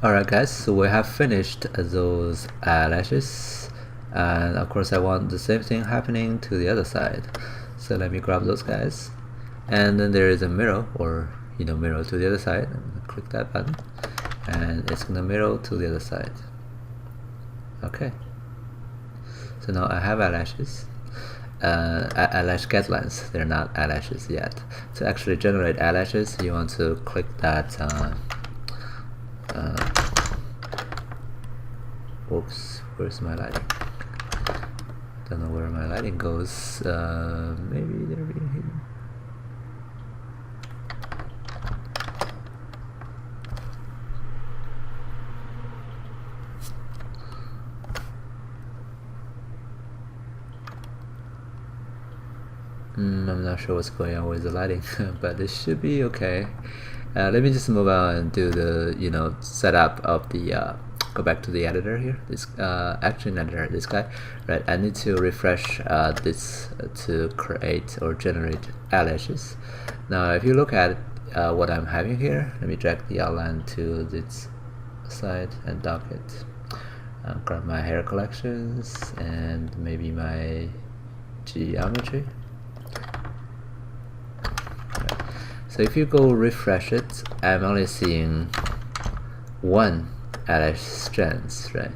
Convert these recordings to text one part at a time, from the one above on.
Alright guys, so we have finished those eyelashes, and of course I want the same thing happening to the other side. So let me grab those guys, and then there is a mirror, or mirror to the other side. And click that button and it's gonna mirror to the other side. Okay, so now I have eyelashes. Eyelash guidelines, they're not eyelashes yet. To actually generate eyelashes, you want to click that oops, where's my lighting? Don't know where my lighting goes. Maybe they're being hidden. I'm not sure what's going on with the lighting, but it should be okay. Let me just move on and do the setup of the go back to the editor here, this action editor, this guy, right? I need to refresh this to create or generate eyelashes. Now if you look at what I'm having here, let me drag the outline to this side and dock it. Grab my hair collections and maybe my geometry. So if you go refresh it, I'm only seeing one eyelash strands, right?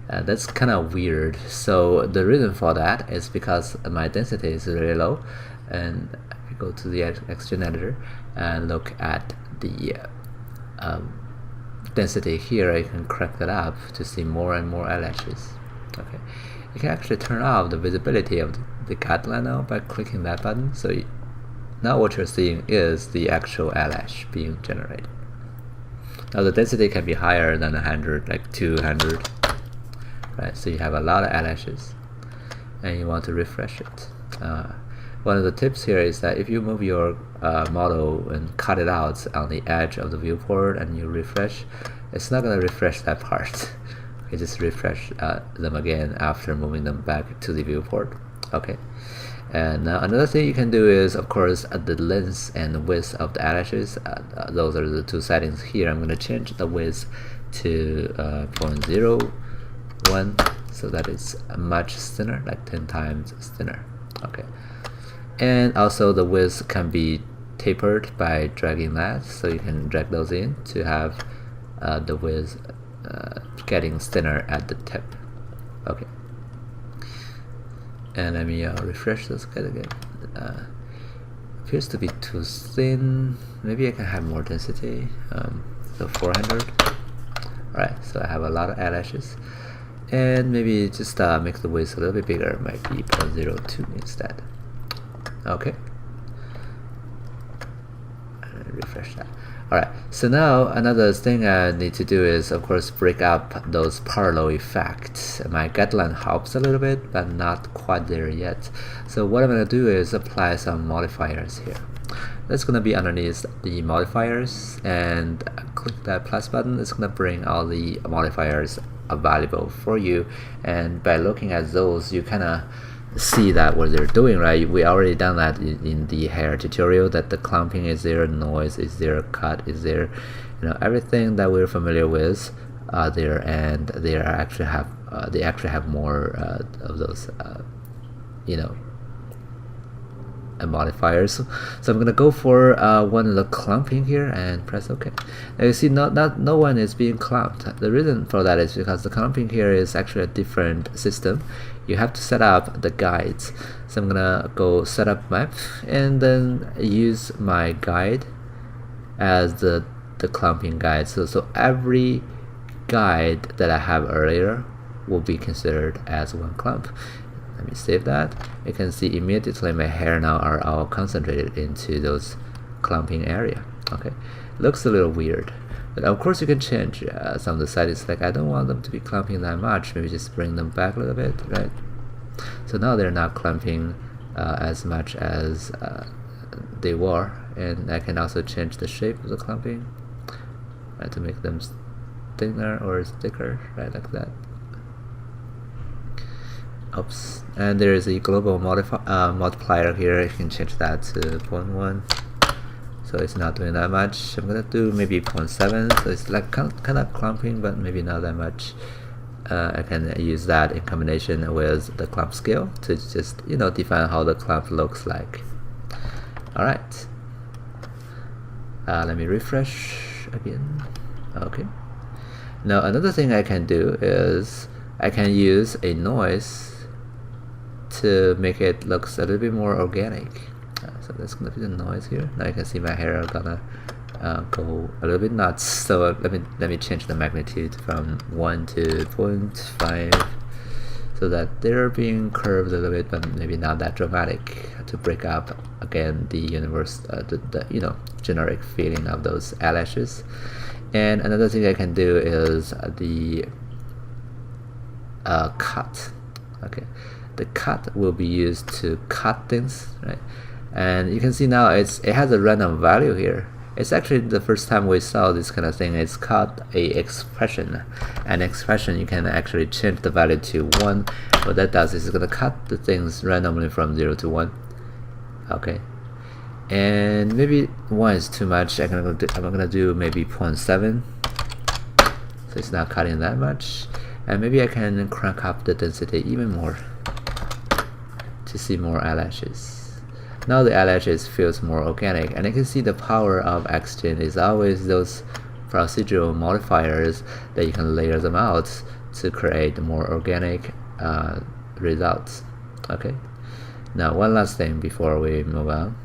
That's kind of weird. So the reason for that is because my density is really low, and if you go to the action editor and look at the density here, you can crank that up to see more and more eyelashes. Okay, you can actually turn off the visibility of the guideline now by clicking that button. So now what you're seeing is the actual eyelash being generated. Now the density can be higher than 100, like 200, right? So you have a lot of eyelashes and you want to refresh it. One of the tips here is that if you move your model and cut it out on the edge of the viewport and you refresh, it's not going to refresh that part. You just refresh them again after moving them back to the viewport. Okay. And now another thing you can do is, of course, the length and width of the eyelashes. Those are the two settings here. I'm going to change the width to 0.01, so that it's much thinner, like 10 times thinner. Okay. And also the width can be tapered by dragging that, so you can drag those in to have the width getting thinner at the tip. Okay. And let me refresh this guy again. Appears to be too thin. Maybe I can have more density. So 400. Alright, so I have a lot of eyelashes. And maybe just make the width a little bit bigger. Might be 0.02 instead. Okay. Refresh that. Alright, so now another thing I need to do is, of course, break up those parallel effects. My guideline helps a little bit, but not quite there yet. So what I'm going to do is apply some modifiers here. That's going to be underneath the modifiers, and click that plus button. It's going to bring all the modifiers available for you, and by looking at those, you kind of see that what they're doing, right? We already done that in the hair tutorial, that the clumping is there, noise is there, cut is there, everything that we're familiar with are there, and they actually have more of those modifiers. So I'm gonna go for one of the clumping here and press OK. Now you see no one is being clumped. The reason for that is because the clumping here is actually a different system. You have to set up the guides. So I'm gonna go setup map and then use my guide as the clumping guide. So every guide that I have earlier will be considered as one clump. Let me save that. You can see immediately my hair now are all concentrated into those clumping area. Okay, looks a little weird, but of course you can change some of the settings. Like I don't want them to be clumping that much. Maybe just bring them back a little bit, right? So now they're not clumping as much as they were, and I can also change the shape of the clumping, right, to make them thinner or thicker, right, like that. Oops. And there is a global multiplier here. You can change that to 0.1. so it's not doing that much. I'm gonna do maybe 0.7, so it's like kind of clumping, but maybe not that much. I can use that in combination with the clump scale to just, you know, define how the clump looks like. Alright, let me refresh again. Okay, now another thing I can do is I can use a noise to make it look a little bit more organic. So that's gonna be the noise here. Now you can see my hair are gonna go a little bit nuts. So let me change the magnitude from 1 to 0.5, so that they're being curved a little bit, but maybe not that dramatic, to break up again the universe, the you know, generic feeling of those eyelashes. And another thing I can do is the cut. Okay, the cut will be used to cut things, right? And you can see now it has a random value here. It's actually the first time we saw this kind of thing. It's called a expression. An expression, you can actually change the value to 1. What that does is it's gonna cut the things randomly from 0 to 1. Okay, and maybe 1 is too much. I'm gonna do maybe 0.7, so it's not cutting that much. And maybe I can crank up the density even more to see more eyelashes. Now the eyelashes feels more organic, and you can see the power of XGen is always those procedural modifiers that you can layer them out to create more organic results. Okay, now one last thing before we move on.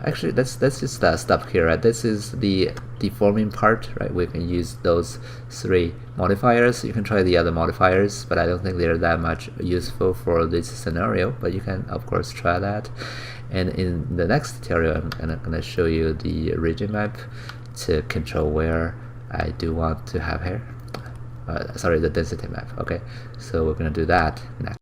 Actually, let's just stop here. Right? This is the deforming part, right? We can use those 3 modifiers. You can try the other modifiers, but I don't think they're that much useful for this scenario. But you can, of course, try that. And in the next tutorial, I'm gonna show you the region map to control where I do want to have hair. Sorry, the density map. Okay, so we're gonna do that next.